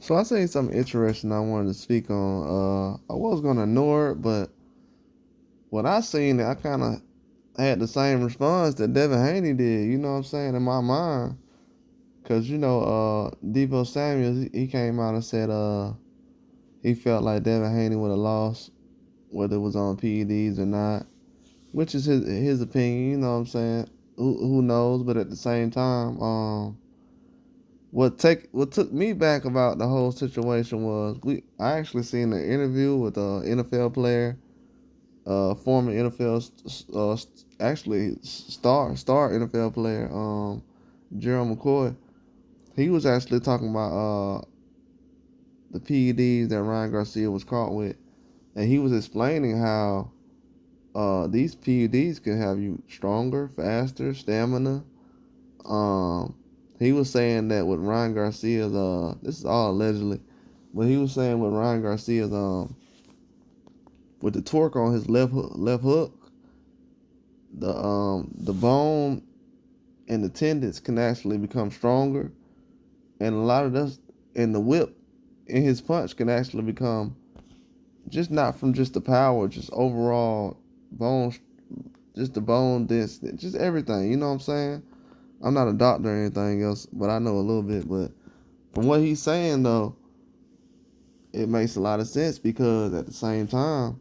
So I seen something interesting I wanted to speak on. I was gonna ignore it, but when I seen it, I kind of had the same response that Devin Haney did. You know what I'm saying, in my mind, because Debo Samuel, he came out and said he felt like Devin Haney would have lost whether it was on PEDs or not, which is his opinion. You know what I'm saying? Who knows? But at the same time, what took me back about the whole situation was I actually seen an interview with a NFL player, former NFL actually star NFL player, Gerald McCoy. He was actually talking about the PEDs that Ryan Garcia was caught with, and he was explaining how these PEDs can have you stronger, faster, stamina. He was saying that with Ryan Garcia's this is all allegedly, but he was saying with Ryan Garcia's with the torque on his left hook, the bone and the tendons can actually become stronger, and a lot of this and the whip in his punch can actually become just not from just the power, just overall bone, just the bone density, just everything. You know what I'm saying? I'm not a doctor or anything else, but I know a little bit. But from what he's saying, though, it makes a lot of sense because at the same time,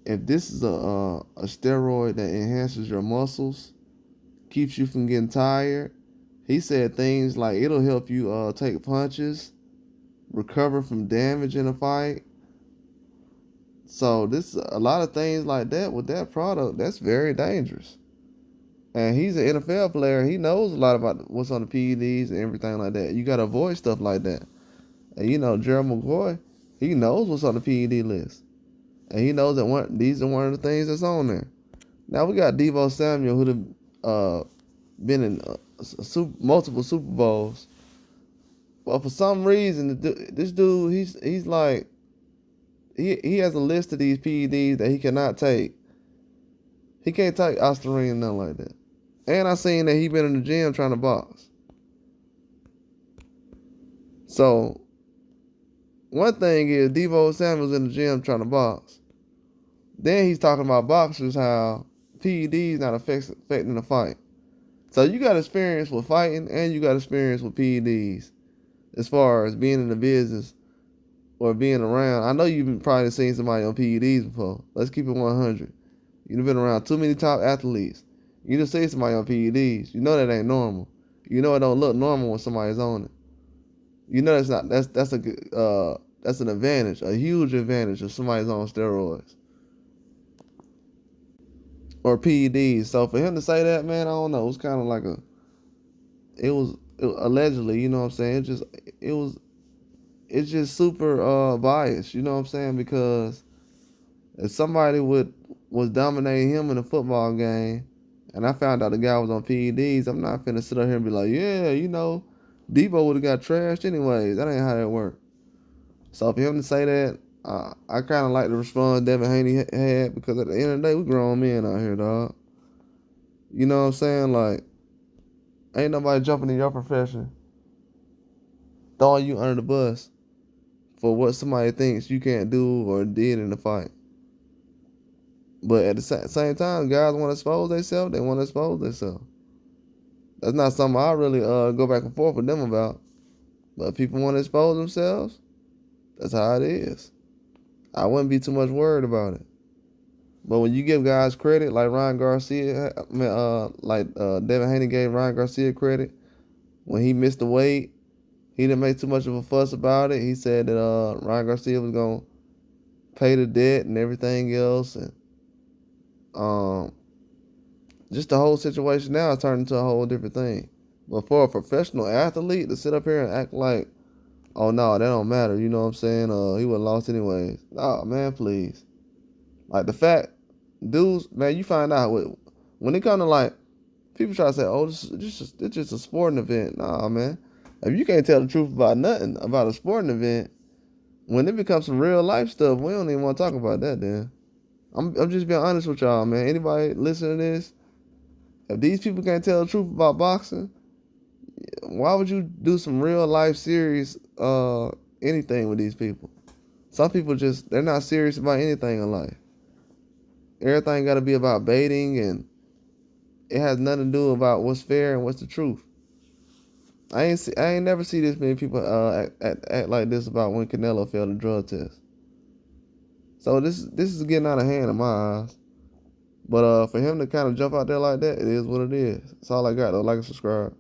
if this is a steroid that enhances your muscles, keeps you from getting tired, he said things like it'll help you take punches, recover from damage in a fight. So this a lot of things like that with that product. That's very dangerous. And he's an NFL player. He knows a lot about what's on the PEDs and everything like that. You got to avoid stuff like that. And Gerald McCoy, he knows what's on the PED list. And he knows that these are one of the things that's on there. Now we got Debo Samuel, who'd been in multiple Super Bowls. But for some reason, this dude, he's like, he has a list of these PEDs that he cannot take. He can't take Ostarine, nothing like that. And I seen that he been in the gym trying to box. So, one thing is Debo Samuel's in the gym trying to box. Then he's talking about boxers, how PEDs not affecting the fight. So you got experience with fighting and you got experience with PEDs as far as being in the business or being around. I know you've probably seen somebody on PEDs before. Let's keep it 100. You've been around too many top athletes. You just see somebody on PEDs. You know that ain't normal. You know it don't look normal when somebody's on it. You know that's an advantage, a huge advantage if somebody's on steroids or PEDs. So for him to say that, man, I don't know. It was kind of like it was allegedly, you know what I'm saying? It's just super biased, you know what I'm saying? Because if somebody was dominating him in a football game, and I found out the guy was on PEDs, I'm not finna sit up here and be like, yeah, Debo would have got trashed anyways. That ain't how that worked. So for him to say that, I kind of like the response Devin Haney had, because at the end of the day, we grown men out here, dog. You know what I'm saying? Like, ain't nobody jumping in your profession, throwing you under the bus for what somebody thinks you can't do or did in the fight. But at the same time, guys want to expose themselves. They want to expose themselves. That's not something I really go back and forth with them about. But if people want to expose themselves, that's how it is. I wouldn't be too much worried about it. But when you give guys credit, like Ryan Garcia, Devin Haney gave Ryan Garcia credit when he missed the weight, he didn't make too much of a fuss about it. He said that Ryan Garcia was gonna pay the debt and everything else, and just the whole situation now has turned into a whole different thing. But for a professional athlete to sit up here and act like, oh no, that don't matter, you know what I'm saying? He would have lost anyways. Oh man, please. Like the fact, dudes, man, you find out when it comes to like people try to say, oh, it's just a sporting event. Nah, man. If you can't tell the truth about nothing about a sporting event, when it becomes some real life stuff, we don't even want to talk about that then. I'm just being honest with y'all, man. Anybody listening to this, if these people can't tell the truth about boxing, Why would you do some real life serious anything with these people? Some people just they're not serious about anything in life. Everything got to be about baiting, and it has nothing to do about what's fair and what's the truth. I ain't never see this many people act like this about when Canelo failed a drug test. So this is getting out of hand in my eyes. But for him to kind of jump out there like that, it is what it is. That's all I got though. Like and subscribe.